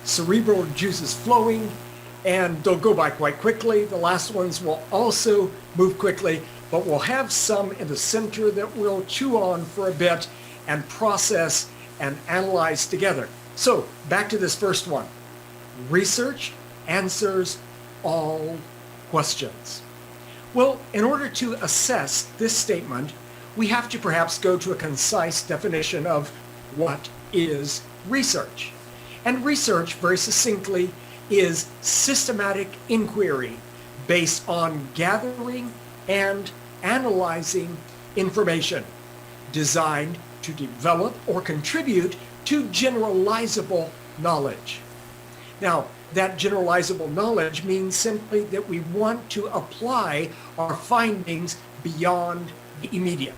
cerebral juices flowing, and they'll go by quite quickly. The last ones will also move quickly, but we'll have some in the center that we'll chew on for a bit and process and analyze together. So back to this first one. Research answers all questions. Well, in order to assess this statement, we have to perhaps go to a concise definition of what is research. And research, very succinctly, is systematic inquiry based on gathering and analyzing information designed to develop or contribute to generalizable knowledge. Now, that generalizable knowledge means simply that we want to apply our findings beyond the immediate.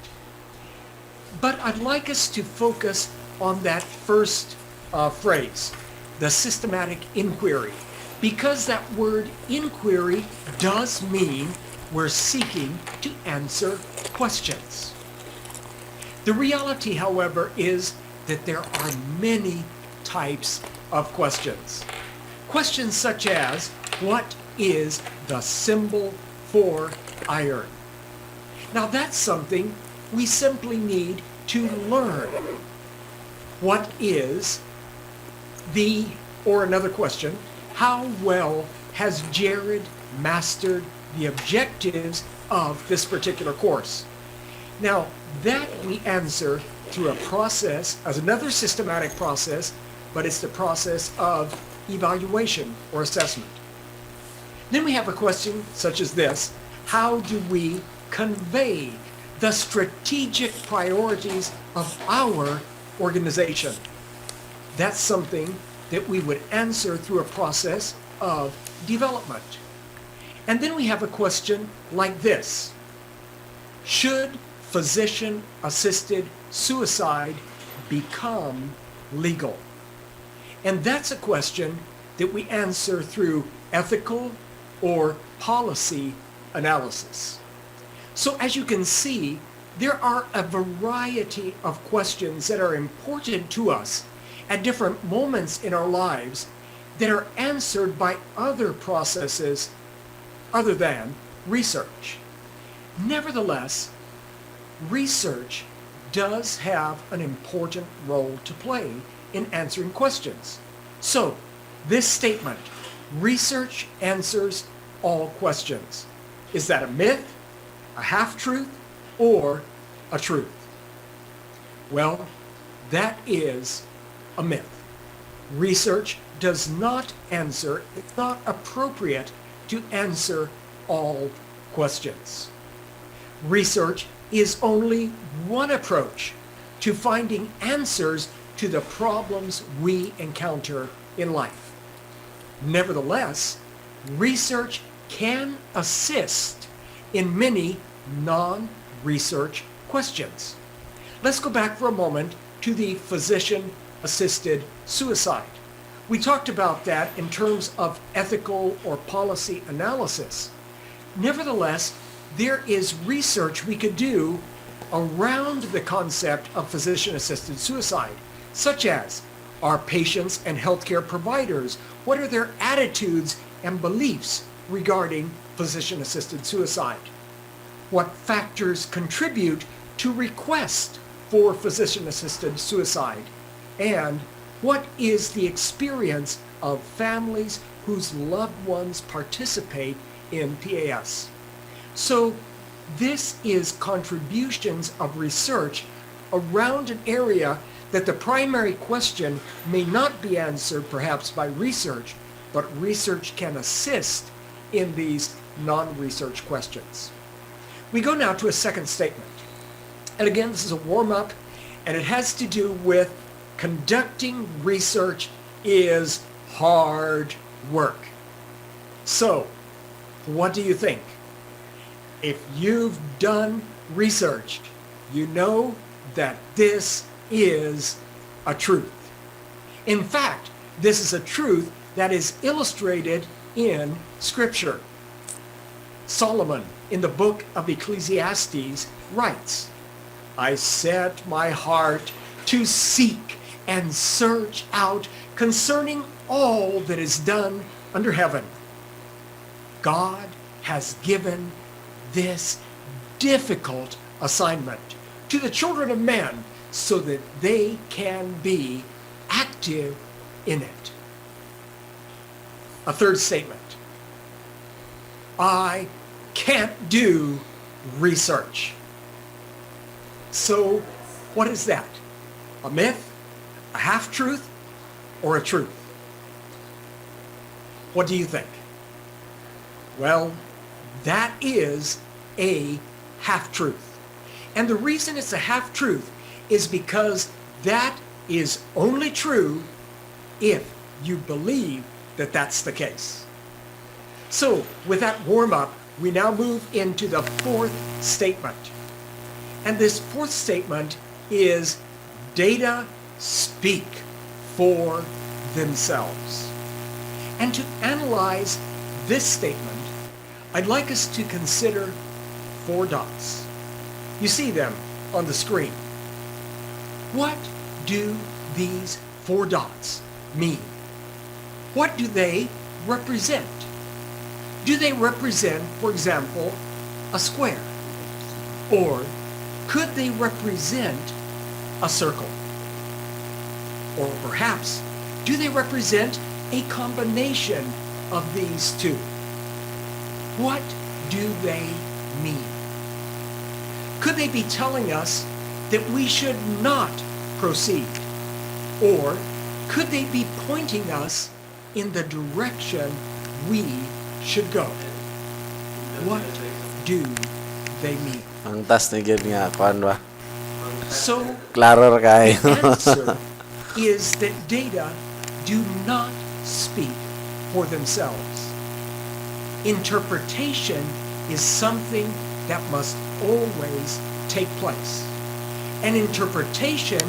But I'd like us to focus on that first phrase, the systematic inquiry, because that word inquiry does mean we're seeking to answer questions. The reality, however, is that there are many types of questions. Questions such as, what is the symbol for iron? Now that's something we simply need to learn. What is or another question, how well has Jared mastered the objectives of this particular course? Now that we answer through a process, as another systematic process, but it's the process of evaluation or assessment. Then we have a question such as this: how do we convey the strategic priorities of our organization? That's something that we would answer through a process of development. And then we have a question like this: should physician-assisted suicide become legal? And that's a question that we answer through ethical or policy analysis. So as you can see, there are a variety of questions that are important to us at different moments in our lives that are answered by other processes other than research. Nevertheless, research does have an important role to play in answering questions. So, this statement, research answers all questions, is that a myth, a half-truth, or a truth? Well, that is a myth. Research does not answer, it's not appropriate to answer all questions. Research is only one approach to finding answers to the problems we encounter in life. Nevertheless, research can assist in many non-research questions. Let's go back for a moment to the physician-assisted suicide. We talked about that in terms of ethical or policy analysis. Nevertheless, there is research we could do around the concept of physician-assisted suicide, such as, are patients and healthcare providers, what are their attitudes and beliefs regarding physician-assisted suicide? What factors contribute to request for physician-assisted suicide? And what is the experience of families whose loved ones participate in PAS? So this is contributions of research around an area that the primary question may not be answered perhaps by research, but research can assist in these non-research questions. We go now to a second statement. And again, this is a warm-up, and it has to do with conducting research is hard work. So, what do you think? If you've done research, you know that this is a truth. In fact, this is a truth that is illustrated in Scripture. Solomon, in the book of Ecclesiastes, writes, I set my heart to seek and search out concerning all that is done under heaven. God has given this difficult assignment to the children of men so that they can be active in it. A third statement. I can't do research. So, what is that? A myth, a half-truth, or a truth? What do you think? Well, that is a half-truth. And the reason it's a half-truth is because that is only true if you believe that that's the case. So, with that warm-up, we now move into the fourth statement. And this fourth statement is data speak for themselves. And to analyze this statement, I'd like us to consider 4 dots. You see them on the screen. What do these 4 dots mean? What do they represent? Do they represent, for example, a square? Or could they represent a circle? Or perhaps, do they represent a combination of these 2? What do they mean? Could they be telling us that we should not proceed? Or could they be pointing us in the direction we should go? What do they mean? Ang tas ni gid nga kuan ba. So, Klaro ra kay. the answer is that data do not speak for themselves. Interpretation is something that must always take place. And interpretation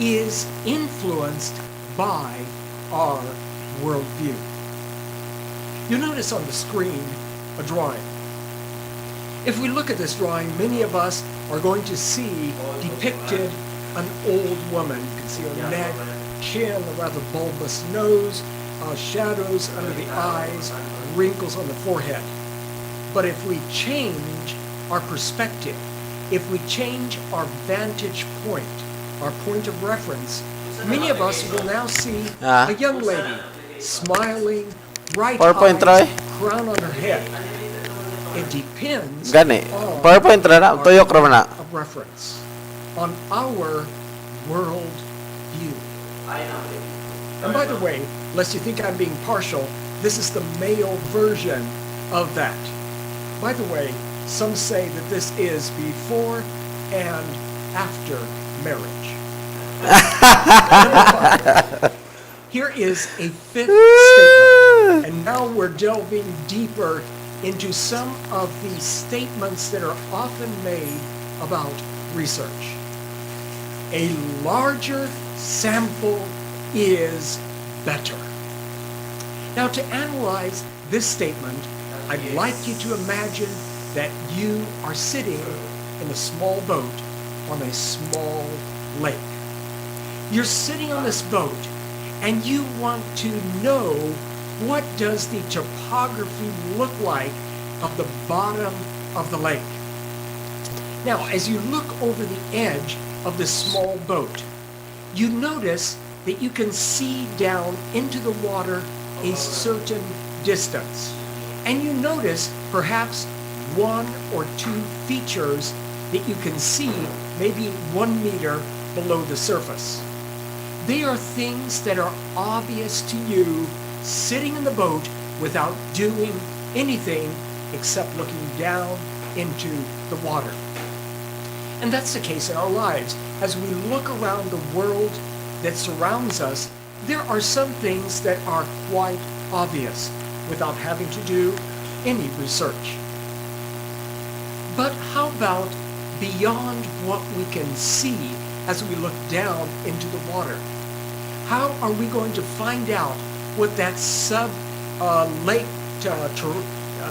is influenced by our worldview. You'll notice on the screen a drawing. If we look at this drawing, many of us are going to see depicted an old woman. You can see her neck, chin, a rather bulbous nose, shadows under the eyes, wrinkles on the forehead. But if we change our perspective, if we change our vantage point, our point of reference, many of us will now see a young lady, smiling, bright eyes, crown on her head. It depends Gani. on PowerPoint ra na tuyok ra man na. of reference, on our world view. And by the way, lest you think I'm being partial, this is the male version of that. By the way, some say that this is before and after marriage. Here is a fifth statement, and now we're delving deeper into some of the statements that are often made about research. A larger sample is better. Now, to analyze this statement, I'd like you to imagine that you are sitting in a small boat on a small lake. You're sitting on this boat and you want to know, what does the topography look like of the bottom of the lake? Now, as you look over the edge of this small boat, you notice that you can see down into the water a certain distance. And you notice perhaps 1 or 2 features that you can see maybe 1 meter below the surface. They are things that are obvious to you sitting in the boat without doing anything except looking down into the water. And that's the case in our lives. As we look around the world that surrounds us, there are some things that are quite obvious without having to do any research. But how about beyond what we can see as we look down into the water? How are we going to find out what that lake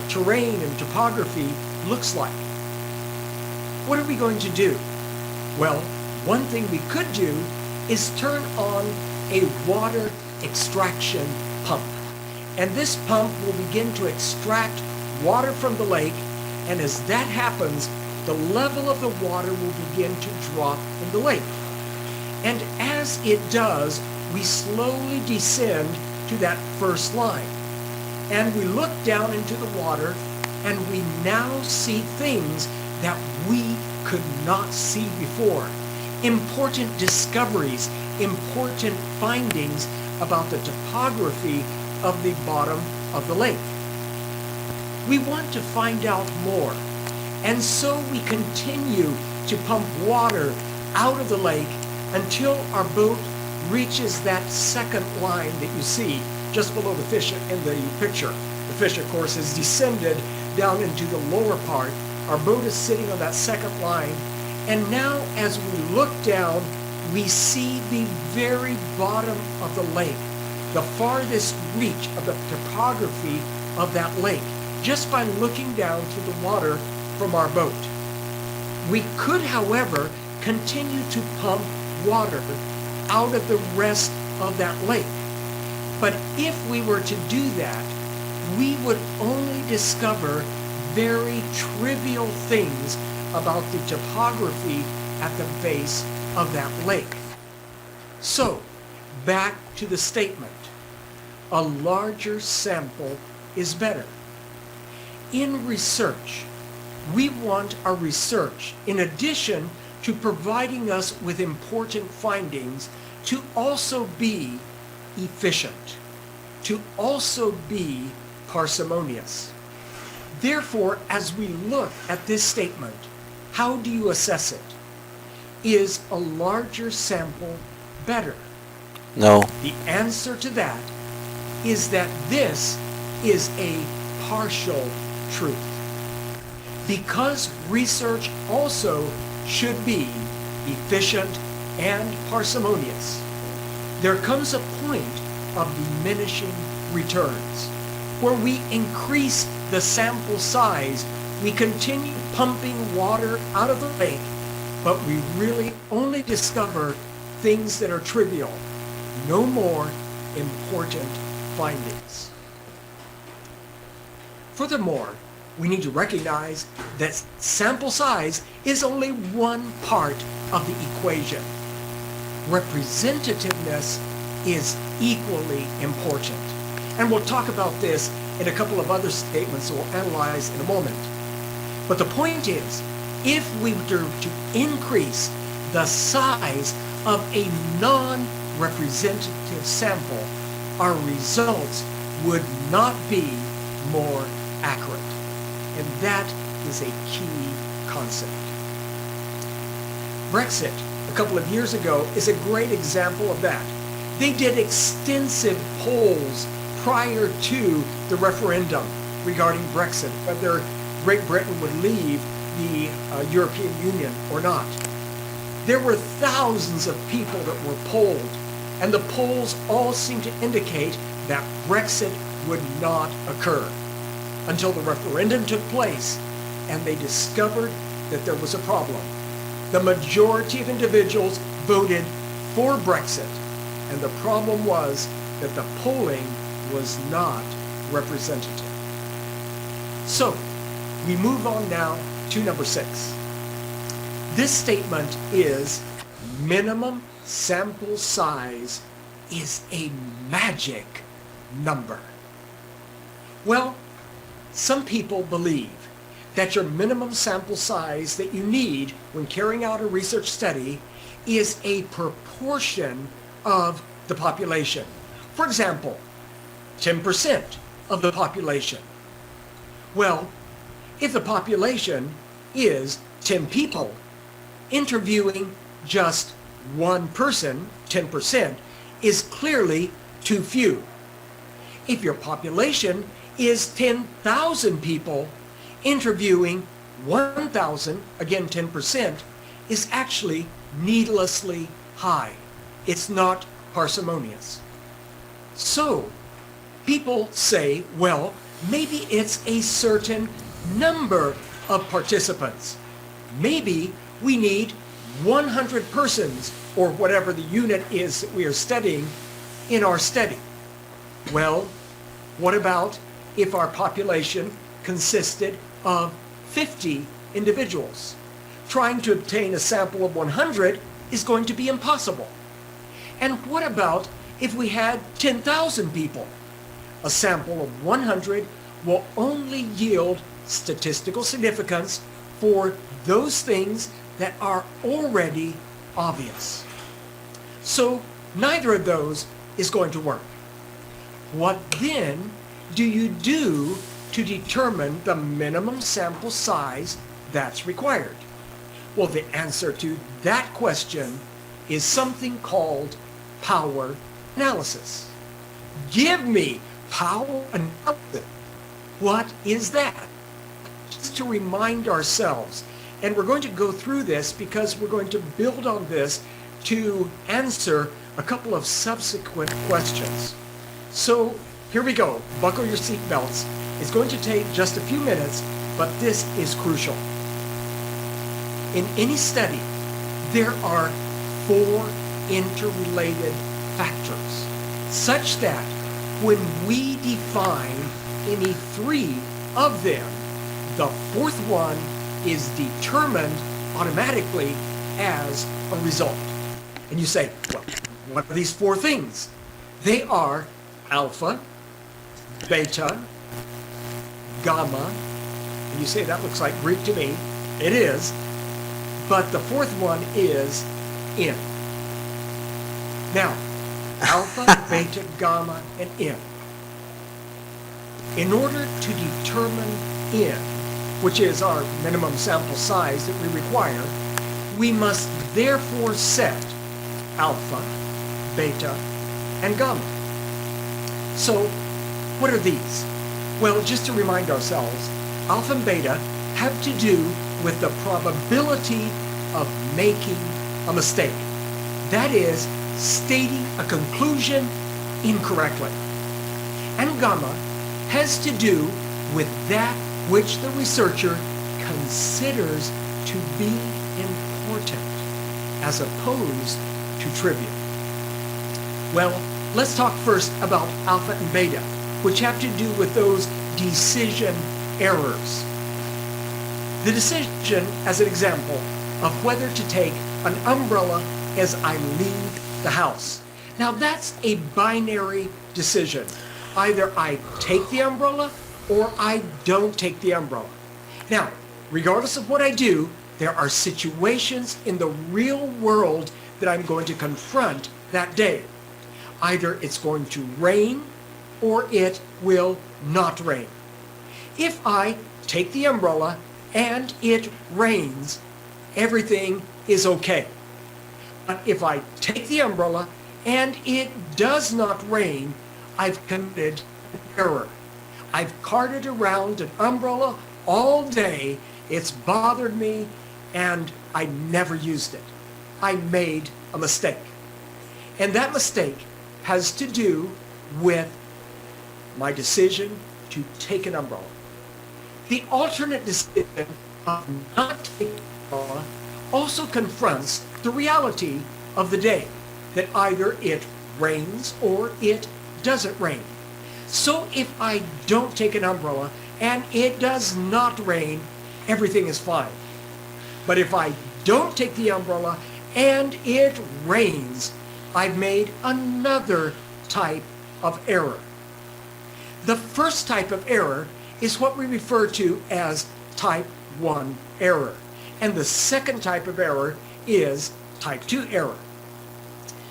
terrain and topography looks like? What are we going to do? Well, one thing we could do is turn on a water extraction pump. And this pump will begin to extract water from the lake, and as that happens, the level of the water will begin to drop in the lake. And as it does, we slowly descend to that first line. And we look down into the water, and we now see things that we could not see before. Important discoveries, important findings about the topography of the bottom of the lake. We want to find out more, and so we continue to pump water out of the lake until our boat reaches that second line that you see just below the fish in the picture. The fish, of course, has descended down into the lower part. Our boat is sitting on that second line, and now as we look down, we see the very bottom of the lake, the farthest reach of the topography of that lake, just by looking down through the water from our boat. We could, however, continue to pump water out of the rest of that lake. But if we were to do that, we would only discover very trivial things about the topography at the base of that lake. So, back to the statement. A larger sample is better. In research, we want our research, in addition to providing us with important findings, to also be efficient, to also be parsimonious. Therefore, as we look at this statement, how do you assess it? Is a larger sample better? No. The answer to that is that this is a partial truth. Because research also should be efficient and parsimonious, there comes a point of diminishing returns where we increase the sample size, we continue pumping water out of the lake, but we really only discover things that are trivial, no more important findings. Furthermore, we need to recognize that sample size is only one part of the equation. Representativeness is equally important. And we'll talk about this in a couple of other statements that we'll analyze in a moment. But the point is, if we were to increase the size of a non-representative sample, our results would not be more accurate. And that is a key concept. Brexit, a couple of years ago, is a great example of that. They did extensive polls prior to the referendum regarding Brexit, whether Great Britain would leave the European Union or not. There were thousands of people that were polled, and the polls all seemed to indicate that Brexit would not occur until the referendum took place and they discovered that there was a problem. The majority of individuals voted for Brexit, and the problem was that the polling was not representative. So, we move on now to number 6. This statement is minimum sample size is a magic number. Well, some people believe that your minimum sample size that you need when carrying out a research study is a proportion of the population. For example, 10% of the population. Well, if the population is 10 people, interviewing just one person, 10%, is clearly too few. If your population is 10,000 people, interviewing 1,000, again 10%, is actually needlessly high. It's not parsimonious. So, people say, well, maybe it's a certain number of participants. Maybe we need 100 persons, or whatever the unit is that we are studying, in our study? Well, what about if our population consisted of 50 individuals? Trying to obtain a sample of 100 is going to be impossible. And what about if we had 10,000 people? A sample of 100 will only yield statistical significance for those things that are already obvious. So neither of those is going to work. What then do you do to determine the minimum sample size that's required? Well, the answer to that question is something called power analysis. Give me power analysis. What is that? Just to remind ourselves, and we're going to go through this because we're going to build on this to answer a couple of subsequent questions. So here we go. Buckle your seatbelts. It's going to take just a few minutes, but this is crucial. In any study, there are 4 interrelated factors, such that when we define any 3 of them, the 4th one is determined automatically as a result. And you say, well, what are these 4 things? They are alpha, beta, gamma, and you say that looks like Greek to me. It is. But the 4th one is N. Now, alpha, beta, gamma, and N. In order to determine N, which is our minimum sample size that we require, we must therefore set alpha, beta, and gamma. So, what are these? Well, just to remind ourselves, alpha and beta have to do with the probability of making a mistake. That is, stating a conclusion incorrectly. And gamma has to do with that which the researcher considers to be important as opposed to trivial. Well, let's talk first about alpha and beta, which have to do with those decision errors. The decision, as an example, of whether to take an umbrella as I leave the house. Now that's a binary decision. Either I take the umbrella or I don't take the umbrella. Now, regardless of what I do, there are situations in the real world that I'm going to confront that day. Either it's going to rain or it will not rain. If I take the umbrella and it rains, everything is okay. But if I take the umbrella and it does not rain, I've committed an error. I've carted around an umbrella all day, it's bothered me, and I never used it. I made a mistake. And that mistake has to do with my decision to take an umbrella. The alternate decision of not taking an umbrella also confronts the reality of the day, that either it rains or it doesn't rain. So if I don't take an umbrella and it does not rain, everything is fine. But if I don't take the umbrella and it rains, I've made another type of error. The first type of error is what we refer to as type 1 error. And the second type of error is type 2 error.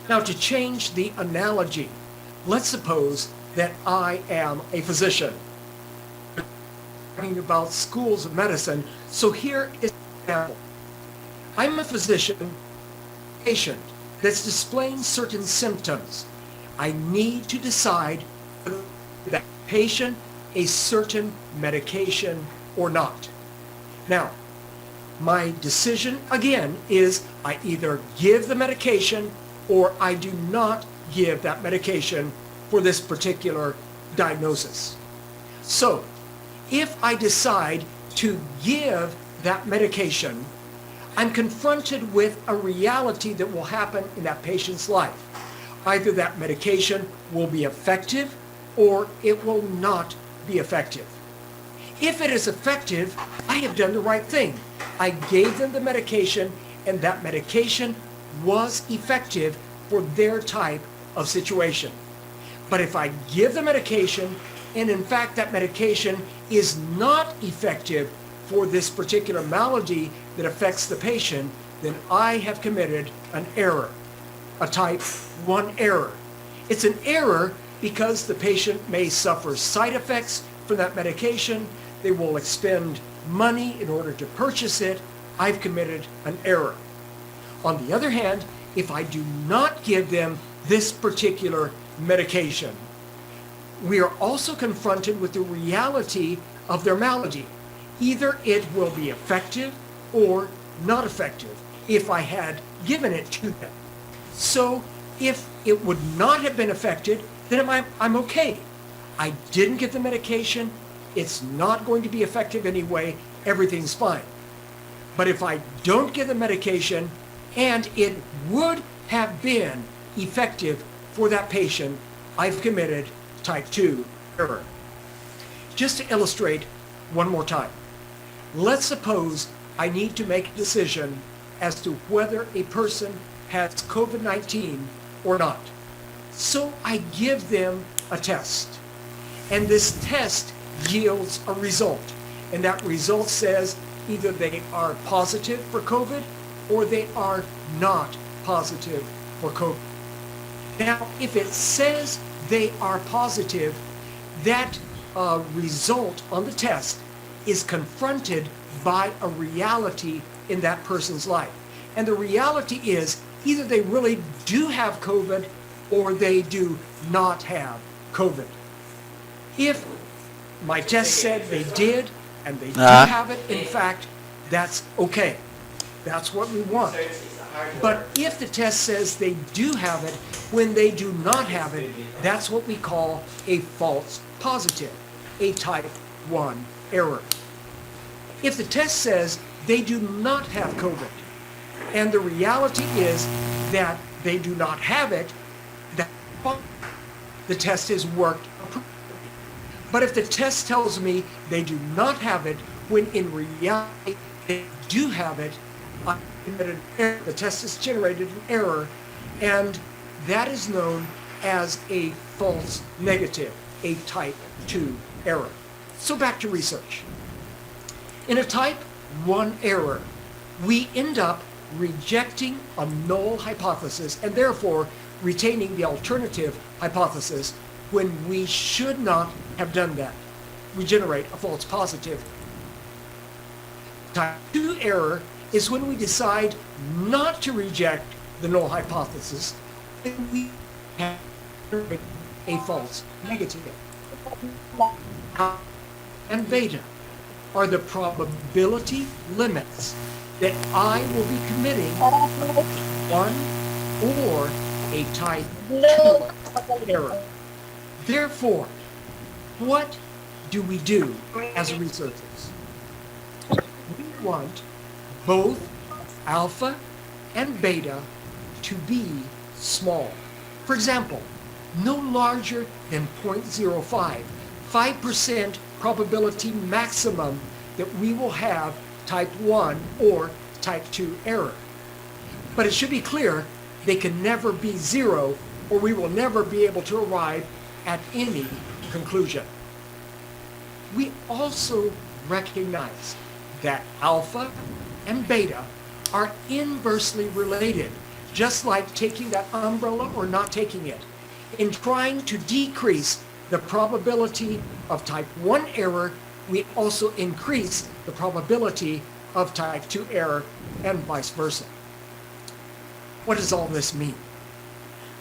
Now, to change the analogy, let's suppose that I am a physician. I'm talking about schools of medicine, so here is an example. I'm a physician, patient, that's displaying certain symptoms. I need to decide whether that patient a certain medication or not. Now, my decision, again, is I either give the medication or I do not give that medication for this particular diagnosis. So, if I decide to give that medication, I'm confronted with a reality that will happen in that patient's life. Either that medication will be effective or it will not be effective. If it is effective, I have done the right thing. I gave them the medication, and that medication was effective for their type of situation. But if I give the medication, and in fact that medication is not effective for this particular malady that affects the patient, then I have committed an error, a type 1 error. It's an error because the patient may suffer side effects from that medication. They will expend money in order to purchase it. I've committed an error. On the other hand, if I do not give them this particular medication, we are also confronted with the reality of their malady. Either it will be effective or not effective if I had given it to them. So if it would not have been affected, then I'm okay. I didn't get the medication. It's not going to be effective anyway. Everything's fine. But if I don't get the medication and it would have been effective for that patient, I've committed type 2 error. Just to illustrate one more time, let's suppose I need to make a decision as to whether a person has COVID-19 or not. So I give them a test, and this test yields a result, and that result says either they are positive for COVID or they are not positive for COVID. Now, if it says they are positive, that result on the test is confronted by a reality in that person's life. And the reality is either they really do have COVID or they do not have COVID. If my test said they did and they do have it, in fact, that's okay. That's what we want. But if the test says they do have it when they do not have it, that's what we call a false positive, a type 1 error. If the test says they do not have COVID, and the reality is that they do not have it, the test has worked appropriately. But if the test tells me they do not have it, when in reality they do have it, I committed an error. The test has generated an error, and that is known as a false negative, a type 2 error. So back to research. In a type 1 error, we end up rejecting a null hypothesis and therefore retaining the alternative hypothesis when we should not have done that. We generate a false positive. Type 2 error is when we decide not to reject the null hypothesis and we have a false negative. Alpha and beta are the probability limits that I will be committing one or a type 2 error. Therefore, what do we do as researchers? We want both alpha and beta to be small. For example, no larger than 0.05, 5% probability maximum that we will have type 1 or type 2 error. But it should be clear they can never be 0 or we will never be able to arrive at any conclusion. We also recognize that alpha and beta are inversely related, just like taking that umbrella or not taking it. In trying to decrease the probability of type 1 error, we also increase the probability of type 2 error and vice versa. What does all this mean?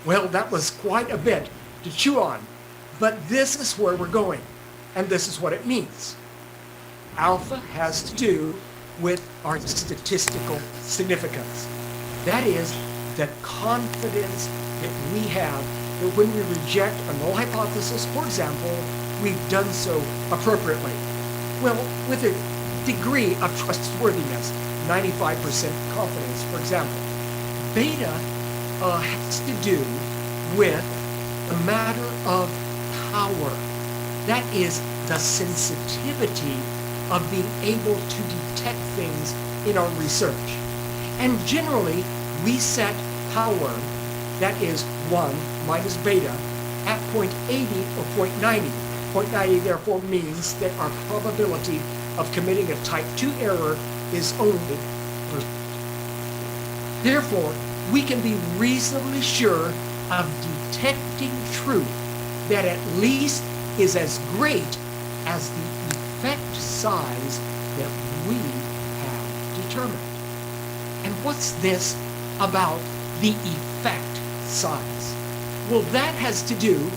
Well, that was quite a bit to chew on, but this is where we're going, and this is what it means. Alpha has to do with our statistical significance. That is, the confidence that we have that when we reject a null hypothesis, for example, we've done so appropriately. Well, with a degree of trustworthiness, 95% confidence, for example. Beta has to do with the matter of power. That is the sensitivity of being able to detect things in our research. And generally, we set power, that is 1 minus beta, at 0.80 or 0.90. 0.90 therefore means that our probability of committing a type 2 error is only. Therefore, we can be reasonably sure of detecting truth that at least is as great as the effect size that we have determined. And what's this about the effect size? Well, that has to do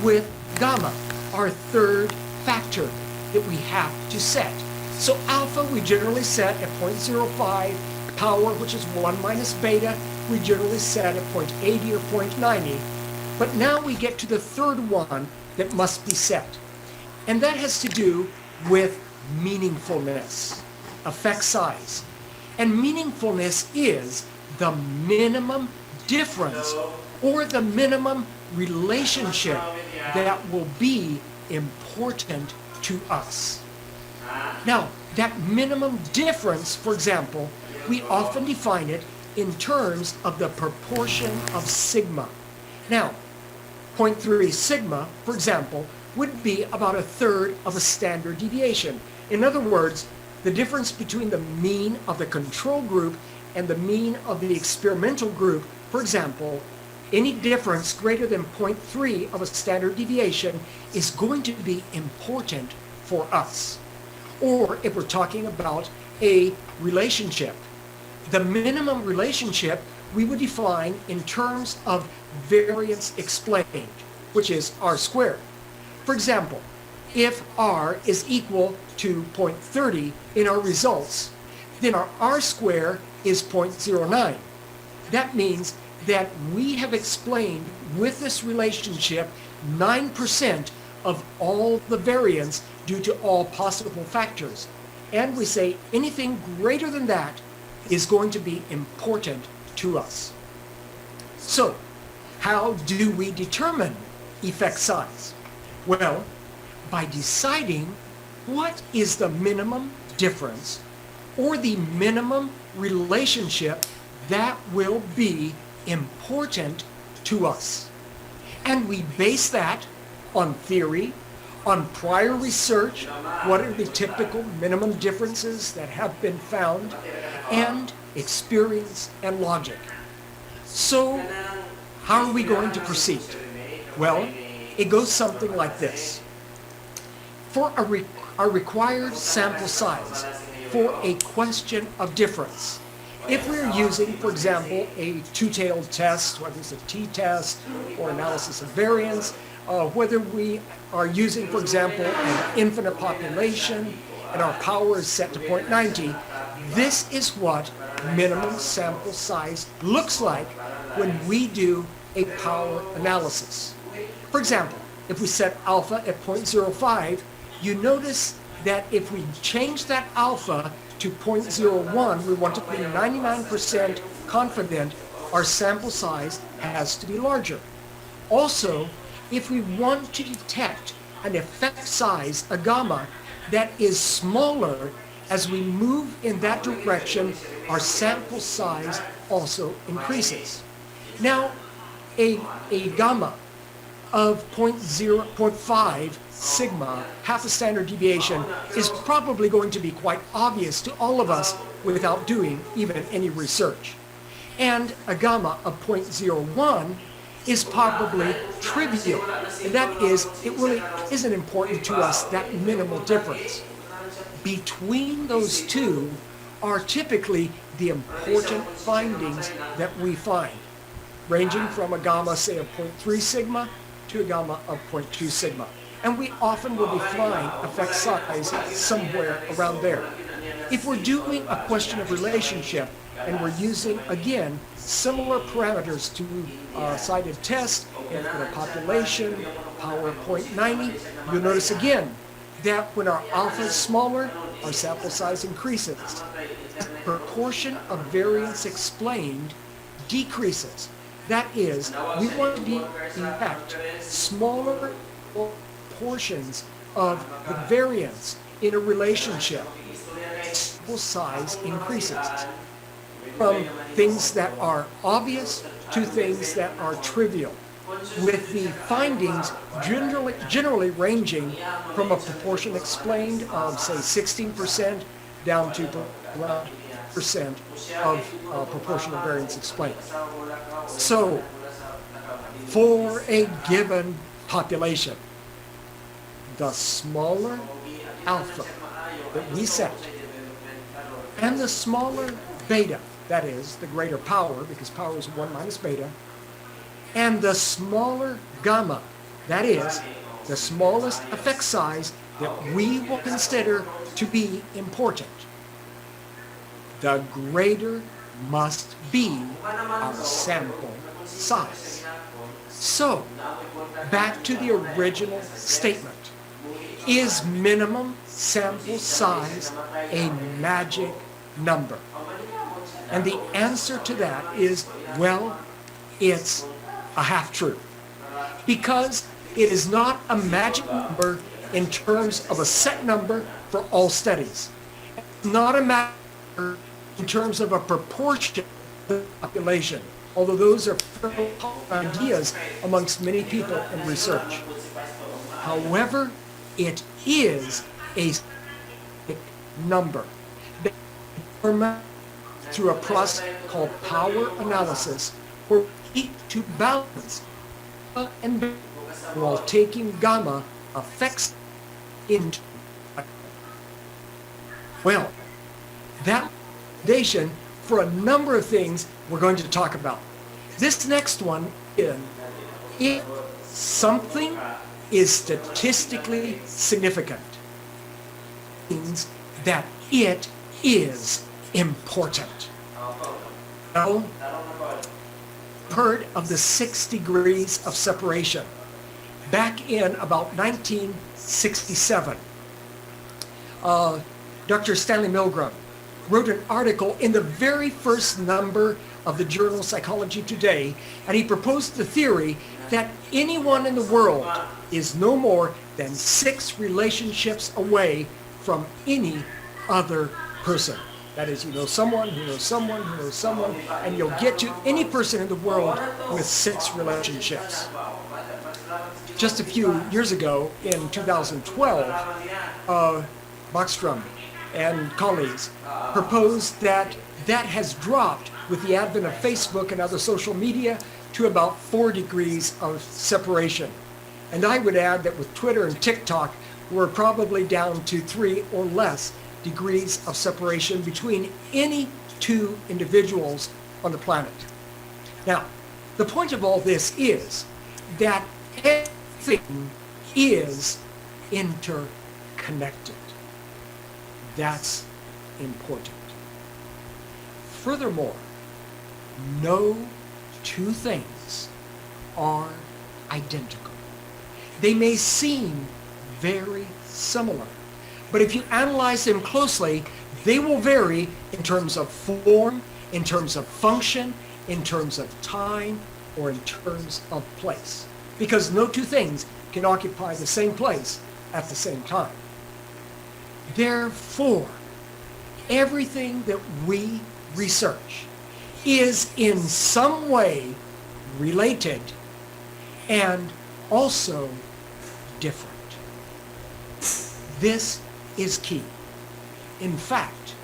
with gamma, our third factor that we have to set. So alpha we generally set at 0.05, power, which is 1 minus beta, we generally set at 0.80 or 0.90. But now we get to the third one that must be set. And that has to do with meaningfulness, effect size. And meaningfulness is the minimum difference or the minimum relationship that will be important to us. Now, that minimum difference, for example, we often define it in terms of the proportion of sigma. Now, 0.3 sigma, for example, would be about a third of a standard deviation. In other words, the difference between the mean of the control group and the mean of the experimental group, for example, any difference greater than 0.3 of a standard deviation is going to be important for us. Or if we're talking about a relationship, the minimum relationship we would define in terms of variance explained, which is r squared. For example, if r is equal to 0.30 in our results, then our r squared is 0.09. That means that we have explained with this relationship 9% of all the variance due to all possible factors. And we say anything greater than that is going to be important to us. So, how do we determine effect size? Well, by deciding what is the minimum difference or the minimum relationship that will be important to us. And we base that on theory, on prior research, what are the typical minimum differences that have been found, and experience and logic. So, how are we going to proceed? Well, it goes something like this. For a required sample size for a question of difference, if we're using, for example, a two-tailed test, whether it's a t-test or analysis of variance, whether we are using, for example, an infinite population and our power is set to 0.90, this is what minimum sample size looks like when we do a power analysis. For example, if we set alpha at 0.05, you notice that if we change that alpha to 0.01, we want to be 99% confident our sample size has to be larger. Also, if we want to detect an effect size, a gamma, that is smaller, as we move in that direction, our sample size also increases. Now, a gamma of 0.5 sigma, half a standard deviation, is probably going to be quite obvious to all of us without doing even any research. And a gamma of 0.01 is probably trivial. And that is, it really isn't important to us, that minimal difference. Between those two are typically the important findings that we find, ranging from a gamma, say, of 0.3 sigma to a gamma of 0.2 sigma. And we often will define effect size somewhere around there. If we're doing a question of relationship and we're using, again, similar parameters to cited test, infinite population, power of 0.90, you'll notice again that when our alpha is smaller, our sample size increases. The proportion of variance explained decreases. That is, we want to detect smaller portions of the variance in a relationship. Sample size increases from things that are obvious to things that are trivial, with the findings generally ranging from a proportion explained of, say, 16% down to around percent of proportional variance explained. So, for a given population, the smaller alpha that we set and the smaller beta, that is, the greater power, because power is 1 minus beta, and the smaller gamma, that is, the smallest effect size that we will consider to be important, the greater must be our sample size. So, back to the original statement. Is minimum sample size a magic number? And the answer to that is, well, it's a half-truth. Because it is not a magic number in terms of a set number for all studies. It's not a magic number in terms of a proportion of the population, although those are ideas amongst many people in research. However, it is a number that is through a process called power analysis, where we seek to balance and while taking gamma effects into. Well, that foundation for a number of things we're going to talk about. This next one is, if something is statistically significant, means that it is important. Now, heard of the 6 degrees of separation. Back in about 1967, Dr. Stanley Milgram wrote an article in the very first number of the journal Psychology Today, and he proposed the theory that anyone in the world is no more than 6 relationships away from any other person. That is, you know someone, who knows someone, who knows someone, and you'll get to any person in the world with 6 relationships. Just a few years ago, in 2012, Bachstrom and colleagues proposed that that has dropped with the advent of Facebook and other social media to about 4 degrees of separation. And I would add that with Twitter and TikTok, we're probably down to 3 or less degrees of separation between any 2 individuals on the planet. Now, the point of all this is that everything is interconnected. That's important. Furthermore, no 2 things are identical. They may seem very similar, but if you analyze them closely, they will vary in terms of form, in terms of function, in terms of time, or in terms of place. Because no 2 things can occupy the same place at the same time. Therefore, everything that we research is in some way related and also different. This is key. In fact,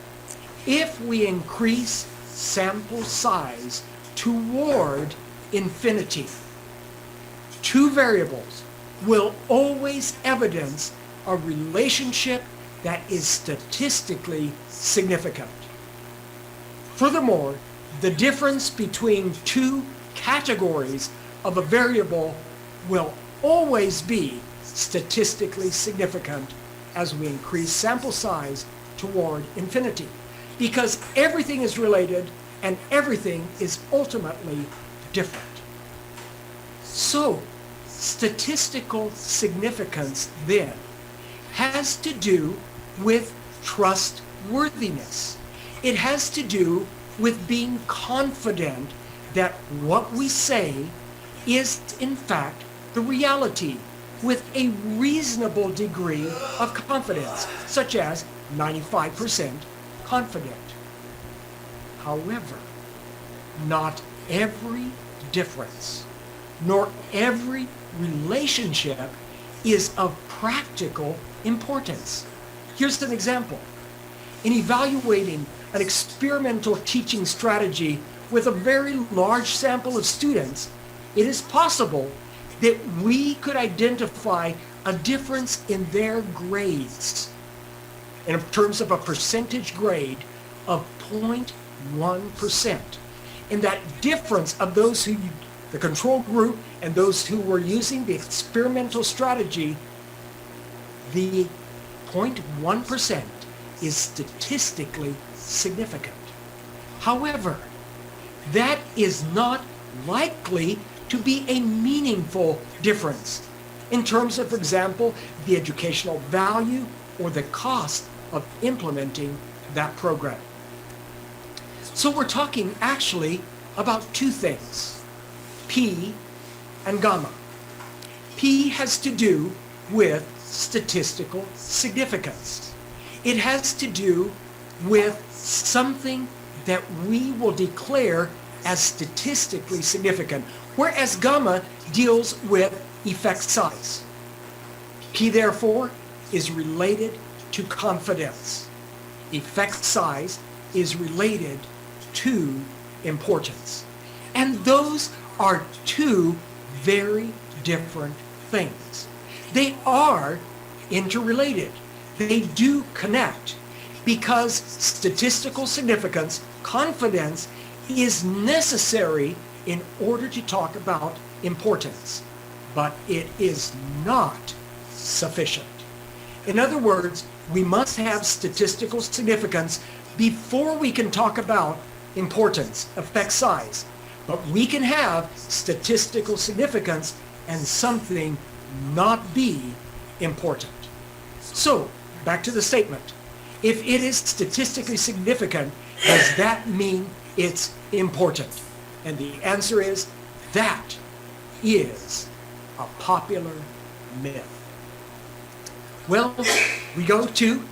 if we increase sample size toward infinity, 2 variables will always evidence a relationship that is statistically significant. Furthermore, the difference between 2 categories of a variable will always be statistically significant as we increase sample size toward infinity, because everything is related and everything is ultimately different. So, statistical significance then has to do with trustworthiness. It has to do with being confident that what we say is in fact the reality with a reasonable degree of confidence, such as 95% confident. However, not every difference, nor every relationship is of practical importance. Here's an example. In evaluating an experimental teaching strategy with a very large sample of students, it is possible that we could identify a difference in their grades in terms of a percentage grade of 0.1%. And that difference of those who, the control group and those who were using the experimental strategy, the 0.1% is statistically significant. However, that is not likely to be a meaningful difference in terms of, for example, the educational value or the cost of implementing that program. So we're talking actually about two things, P and gamma. P has to do with statistical significance. It has to do with something that we will declare as statistically significant, whereas gamma deals with effect size. P, therefore, is related to confidence. Effect size is related to importance. And those are two very different things. They are interrelated. They do connect because statistical significance, confidence, is necessary in order to talk about importance, but it is not sufficient. In other words, we must have statistical significance before we can talk about importance, effect size. But we can have statistical significance and something not be important. So, back to the statement. If it is statistically significant, does that mean it's important? And the answer is, that is a popular myth. Well, we go to,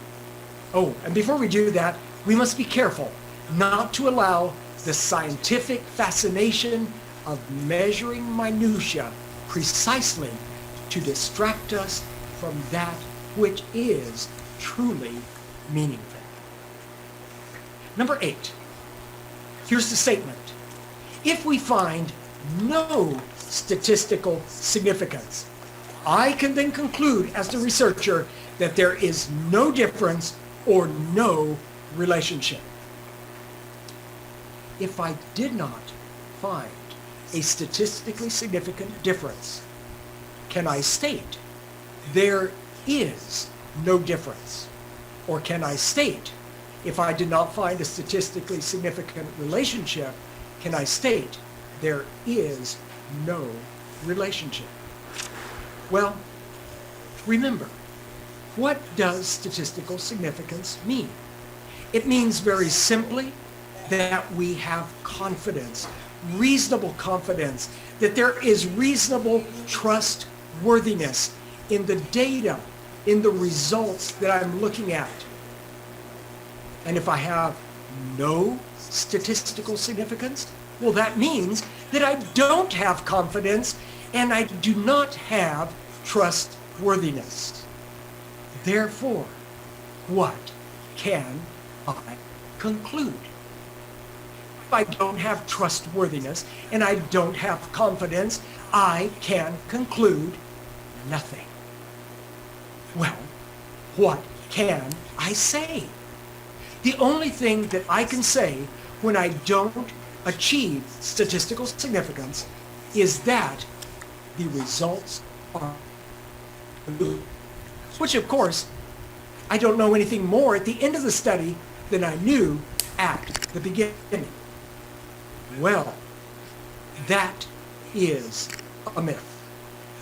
and before we do that, we must be careful not to allow the scientific fascination of measuring minutia precisely to distract us from that which is truly meaningful. Number 8, here's the statement. If we find no statistical significance, I can then conclude as the researcher that there is no difference or no relationship. If I did not find a statistically significant difference, can I state there is no difference? Or can I state, if I did not find a statistically significant relationship, can I state there is no relationship? Well, remember, what does statistical significance mean? It means very simply that we have confidence, reasonable confidence, that there is reasonable trustworthiness in the data, in the results that I'm looking at. And if I have no statistical significance, well, that means that I don't have confidence and I do not have trustworthiness. Therefore, what can I conclude? If I don't have trustworthiness and I don't have confidence, I can conclude nothing. Well, what can I say? The only thing that I can say when I don't achieve statistical significance is that the results are good. Which, of course, I don't know anything more at the end of the study than I knew at the beginning. Well, that is a myth.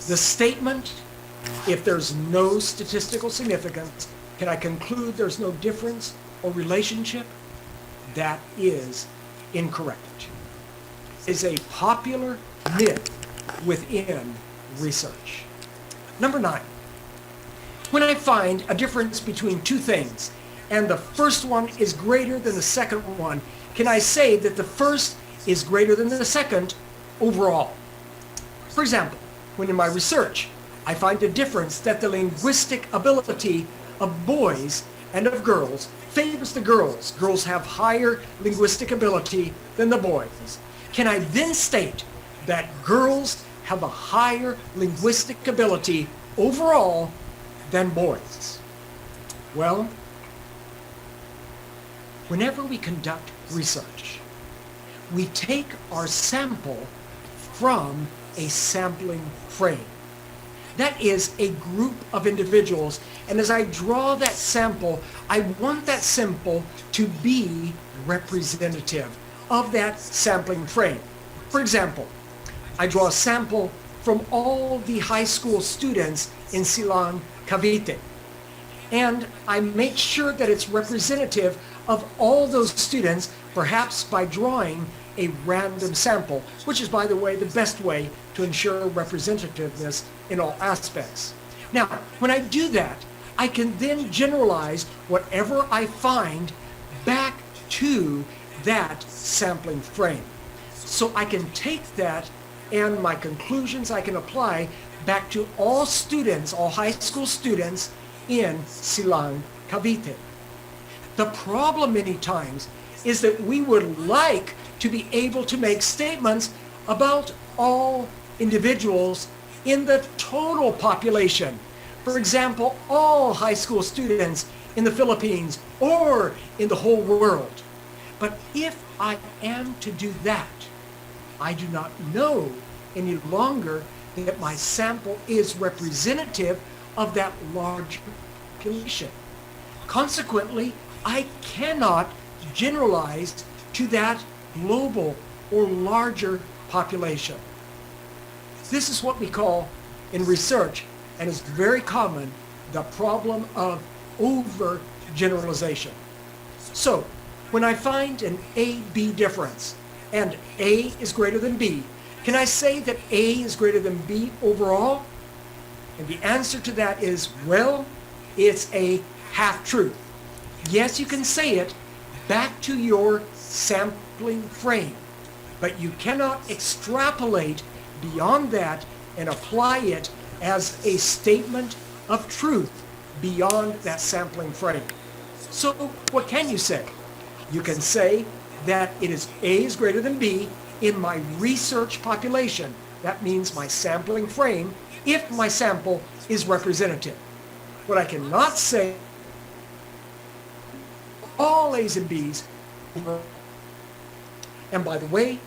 The statement, if there's no statistical significance, can I conclude there's no difference or relationship? That is incorrect. is a popular myth within research. Number 9. When I find a difference between two things, and the first one is greater than the second one, can I say that the first is greater than the second overall? For example, when in my research, I find a difference that the linguistic ability of boys and of girls favors the girls. Girls have higher linguistic ability than the boys. Can I then state that girls have a higher linguistic ability overall than boys? Well, whenever we conduct research, we take our sample from a sampling frame. That is a group of individuals, and as I draw that sample, I want that sample to be representative of that sampling frame. For example, I draw a sample from all the high school students in Silang, Cavite, and I make sure that it's representative of all those students, perhaps by drawing a random sample, which is, by the way, the best way to ensure representativeness in all aspects. Now, when I do that, I can then generalize whatever I find back to that sampling frame. So I can take that and my conclusions I can apply back to all students, all high school students in Silang, Cavite. The problem many times is that we would like to be able to make statements about all individuals in the total population. For example, all high school students in the Philippines or in the whole world. But if I am to do that, I do not know any longer that my sample is representative of that large population. Consequently, I cannot generalize to that global or larger population. This is what we call in research, and is very common, the problem of overgeneralization. So, when I find an A-B difference, and A is greater than B, can I say that A is greater than B overall? And the answer to that is, well, it's a half-truth. Yes, you can say it back to your sampling frame, but you cannot extrapolate beyond that and apply it as a statement of truth beyond that sampling frame. So what can you say? You can say that it is A is greater than B in my research population. That means my sampling frame, if my sample is representative. What I cannot say, all A's and B's, and by the way,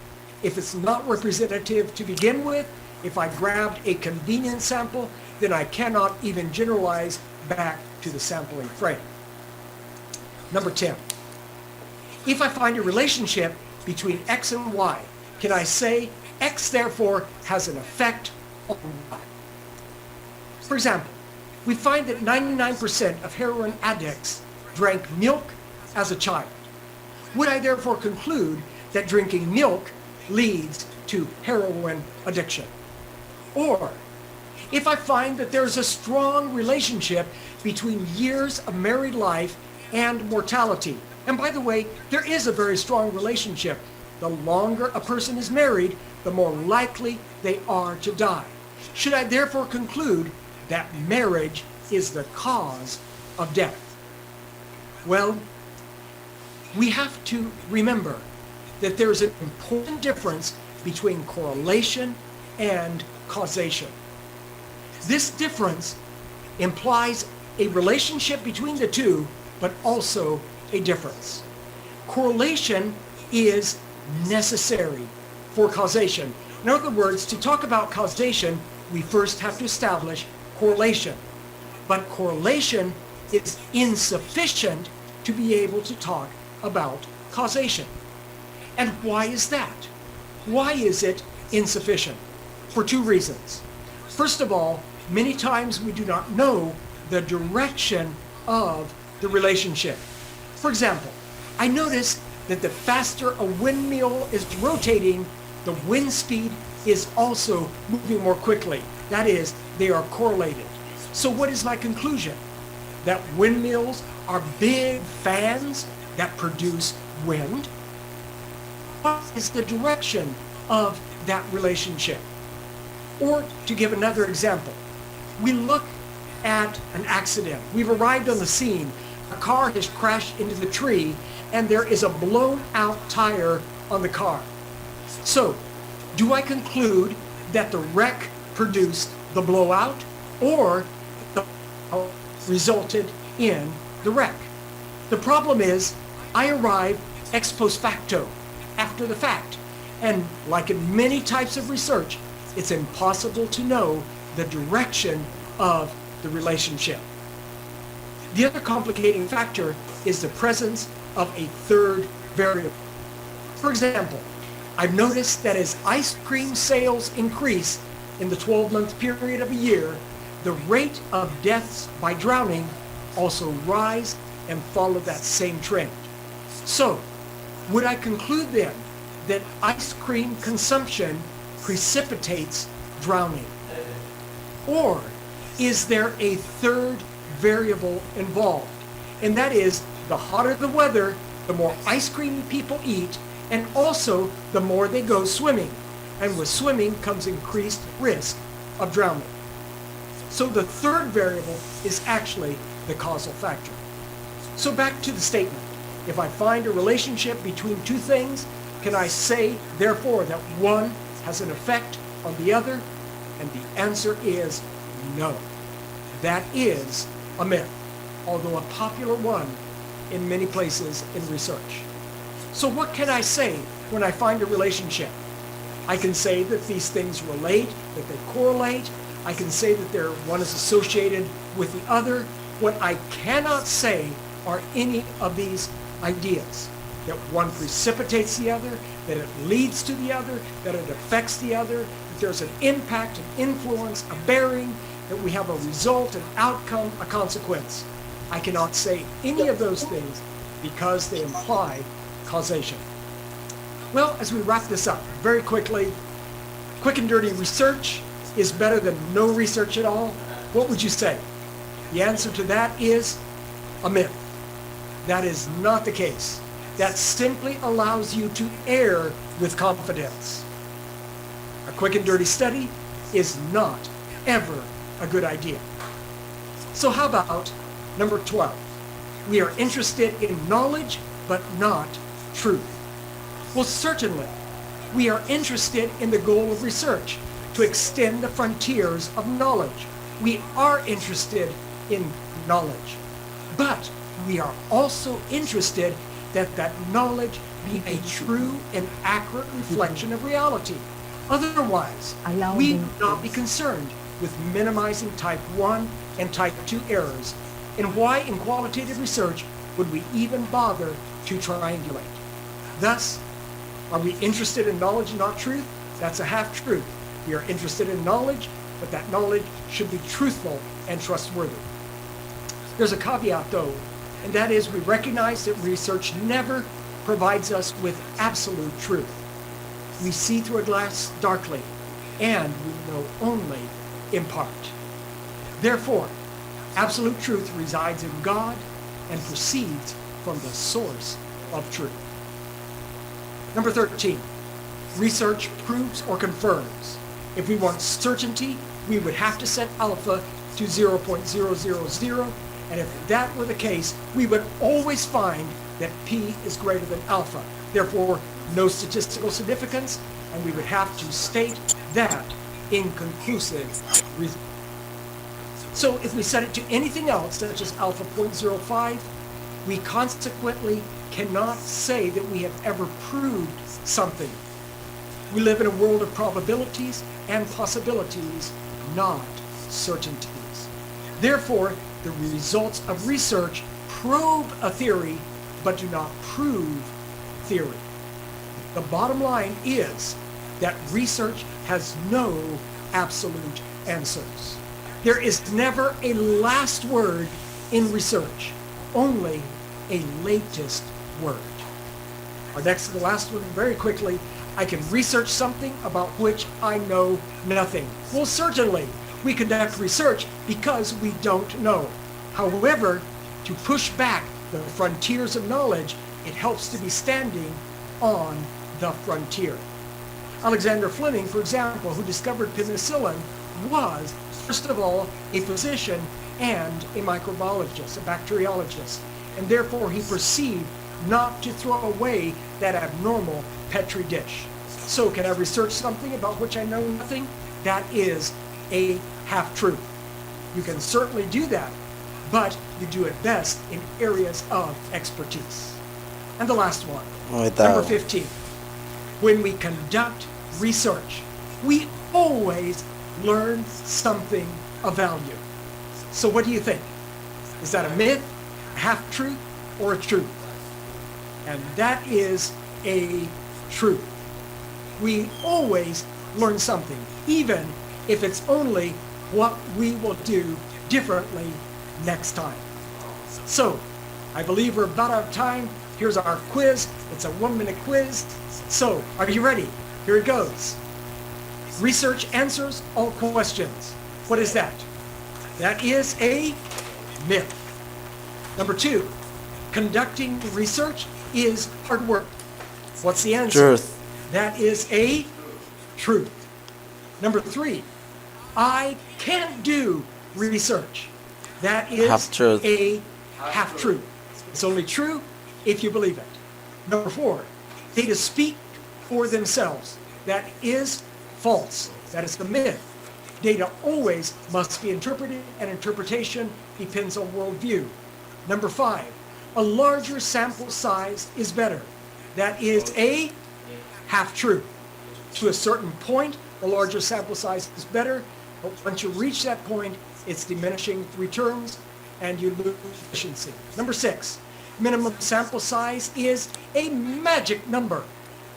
if it's not representative to begin with, if I grabbed a convenient sample, then I cannot even generalize back to the sampling frame. Number 10. If I find a relationship between X and Y, can I say X therefore has an effect on Y? For example, we find that 99% of heroin addicts drank milk as a child. Would I therefore conclude that drinking milk leads to heroin addiction? Or, if I find that there's a strong relationship between years of married life and mortality, and by the way, there is a very strong relationship. The longer a person is married, the more likely they are to die. Should I therefore conclude that marriage is the cause of death? Well, we have to remember that there's an important difference between correlation and causation. This difference implies a relationship between the two, but also a difference. Correlation is necessary for causation. In other words, to talk about causation, we first have to establish correlation. But correlation is insufficient to be able to talk about causation. And why is that? Why is it insufficient? For two reasons. First of all, many times we do not know the direction of the relationship. For example, I notice that the faster a windmill is rotating, the wind speed is also moving more quickly. That is, they are correlated. So what is my conclusion? That windmills are big fans that produce wind? What is the direction of that relationship? Or to give another example, we look at an accident. We've arrived on the scene. A car has crashed into the tree and there is a blown out tire on the car. So, do I conclude that the wreck produced the blowout or the resulted in the wreck? The problem is I arrive ex post facto, after the fact. And like in many types of research, it's impossible to know the direction of the relationship. The other complicating factor is the presence of a third variable. For example, I've noticed that as ice cream sales increase in the 12-month period of a year, the rate of deaths by drowning also rise and follow that same trend. So, would I conclude then that ice cream consumption precipitates drowning? Or is there a third variable involved? And that is, the hotter the weather, the more ice cream people eat, and also the more they go swimming. And with swimming comes increased risk of drowning. So the third variable is actually the causal factor. So back to the statement. If I find a relationship between two things, can I say, therefore, that one has an effect on the other? And the answer is no. That is a myth, although a popular one in many places in research. So what can I say when I find a relationship? I can say that these things relate, that they correlate. I can say that one is associated with the other. What I cannot say are any of these ideas. That one precipitates the other, that it leads to the other, that it affects the other, that there's an impact, an influence, a bearing, that we have a result, an outcome, a consequence. I cannot say any of those things because they imply causation. Well, as we wrap this up very quickly, quick and dirty research is better than no research at all. What would you say? The answer to that is a myth. That is not the case. That simply allows you to err with confidence. A quick and dirty study is not ever a good idea. So how about number 12? We are interested in knowledge, but not truth. Well, certainly, we are interested in the goal of research, to extend the frontiers of knowledge. We are interested in knowledge, but we are also interested that that knowledge be a true and accurate reflection of reality. Otherwise, we would not be concerned with minimizing type 1 and type 2 errors. And why in qualitative research would we even bother to triangulate? Thus, are we interested in knowledge and not truth? That's a half-truth. We are interested in knowledge, but that knowledge should be truthful and trustworthy. There's a caveat though, and that is we recognize that research never provides us with absolute truth. We see through a glass darkly, and we know only in part. Therefore, absolute truth resides in God and proceeds from the source of truth. Number 13, research proves or confirms. If we want certainty, we would have to set alpha to 0.000, and if that were the case, we would always find that P is greater than alpha. Therefore, no statistical significance, and we would have to state that inconclusive results. So if we set it to anything else, such as alpha 0.05, we consequently cannot say that we have ever proved something. We live in a world of probabilities and possibilities, not certainties. Therefore, the results of research probe a theory, but do not prove theory. The bottom line is that research has no absolute answers. There is never a last word in research, only a latest word. Our next to the last one, very quickly, I can research something about which I know nothing. Well, certainly, we conduct research because we don't know. However, to push back the frontiers of knowledge, it helps to be standing on the frontier. Alexander Fleming, for example, who discovered penicillin, was, first of all, a physician and a microbiologist, a bacteriologist, and therefore he perceived not to throw away that abnormal Petri dish. So can I research something about which I know nothing? That is a half-truth. You can certainly do that, but you do it best in areas of expertise. And the last one, number 15. When we conduct research, we always learn something of value. So what do you think? Is that a myth, a half-truth, or a truth? And that is a truth. We always learn something, even if it's only what we will do differently next time. So, I believe we're about out of time. Here's our quiz. It's a 1-minute quiz. So, are you ready? Here it goes. Research answers all questions. What is that? That is a myth. Number 2, conducting research is hard work. What's the answer? Truth. That is a truth. Number 3, I can't do research. That is Half-truth. a half-truth. It's only true if you believe it. Number 4, data speak for themselves. That is false. That is the myth. Data always must be interpreted, and interpretation depends on worldview. Number 5, a larger sample size is better. That is a half-truth. To a certain point, a larger sample size is better, but once you reach that point, it's diminishing returns and you lose efficiency. Number 6, minimum sample size is a magic number,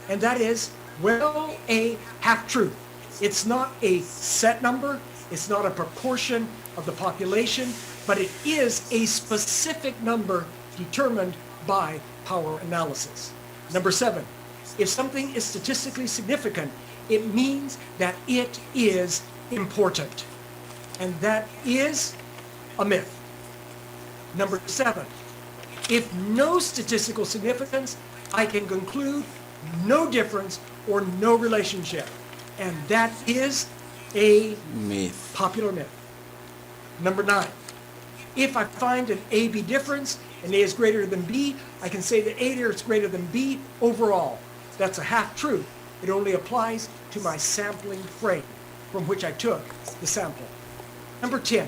and that is, well, a half-truth. It's not a set number, it's not a proportion of the population, but it is a specific number determined by power analysis. Number 7, if something is statistically significant, it means that it is important. And that is a myth. Number 7, if no statistical significance, I can conclude no difference or no relationship. And that is a Myth. popular myth. Number 9, if I find an A-B difference and A is greater than B, I can say that A is greater than B overall. That's a half-truth. It only applies to my sampling frame from which I took the sample. Number 10,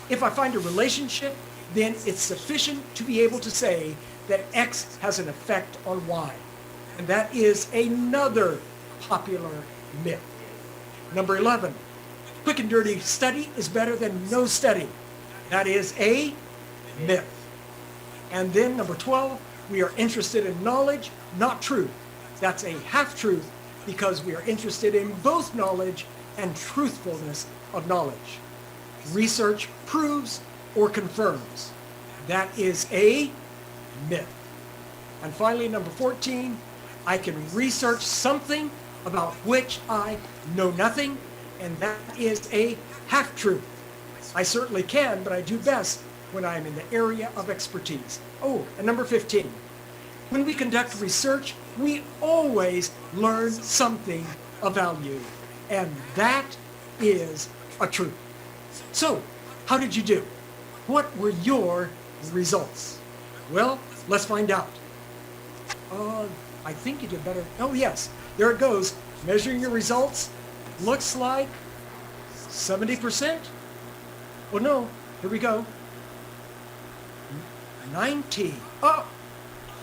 if I find a relationship, then it's sufficient to be able to say that X has an effect on Y. And that is another popular myth. Number 11, quick and dirty study is better than no study. That is a myth. And then number 12, we are interested in knowledge, not truth. That's a half-truth because we are interested in both knowledge and truthfulness of knowledge. Research proves or confirms. That is a myth. And finally, number 14, I can research something about which I know nothing, and that is a half-truth. I certainly can, but I do best when I'm in the area of expertise. Oh, and number 15, when we conduct research, we always learn something of value, and that is a truth. So, how did you do? What were your results? Well, let's find out. I think you did better. Oh yes, there it goes. Measuring your results looks like 70%. Oh no, here we go. 90. Oh,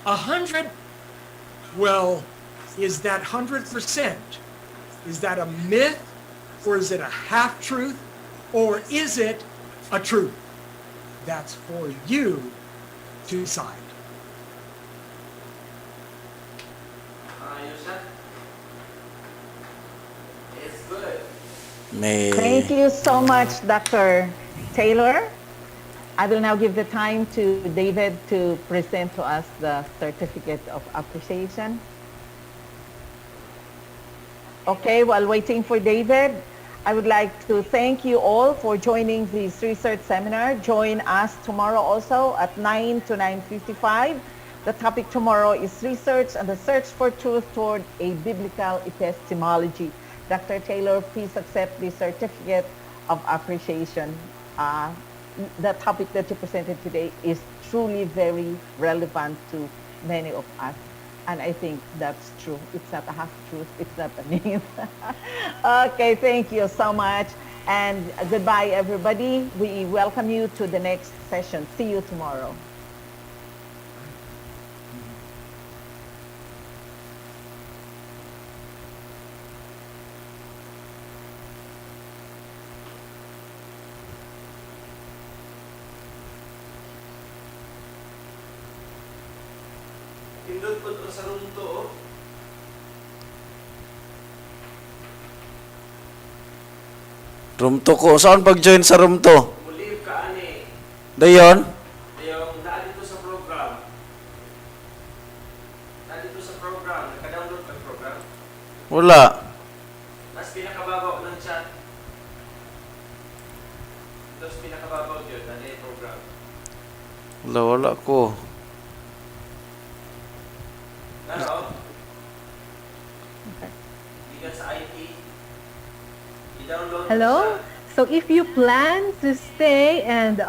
100. Well, is that 100%? Is that a myth, or is it a half-truth, or is it a truth? That's for you to decide. It's good. May. Thank you so much, Dr. Taylor. I will now give the time to David to present to us the certificate of appreciation. Okay, while waiting for David, I would like to thank you all for joining this research seminar. Join us tomorrow also at 9 to 9:55. The topic tomorrow is research and the search for truth toward a biblical epistemology. Dr. Taylor, please accept the certificate of appreciation. The topic that you presented today is truly very relevant to many of us. And I think that's true. It's not a half-truth. It's not a myth. Okay, thank you so much. And goodbye, everybody. We welcome you to the next session. See you tomorrow. Pindot po to sa room to, oh. Room to ko. Saan pag-join sa room to? Muliw ka, ani. Dayon? Yung daan dito sa program. Daan dito sa program. Naka-download ka program. Wala. Tapos pinakababaw ng chat. Tapos pinakababaw yun. Daan yung program. Wala ko. Pero, hindi ka sa IT. I-download mo Hello? siya. So if you plan to stay and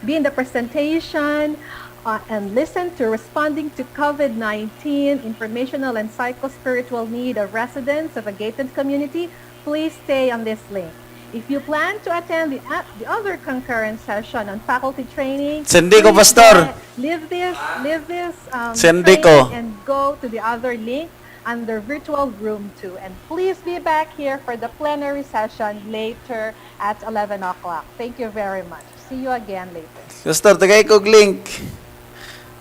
be in the presentation and listen to responding to COVID-19 informational and psycho-spiritual need of residents of a gated community, please stay on this link. If you plan to attend the other concurrent session on faculty training, Sendi ko, please Pastor. leave this Sendi training ko. and go to the other link under virtual room 2. And please be back here for the plenary session later at 11 o'clock. Thank you very much. See you again later. Pastor, tagay ko link.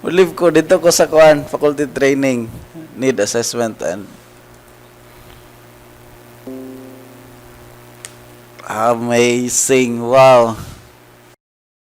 Uliv ko dito ko sa kuan, faculty training, need assessment and amazing. Wow.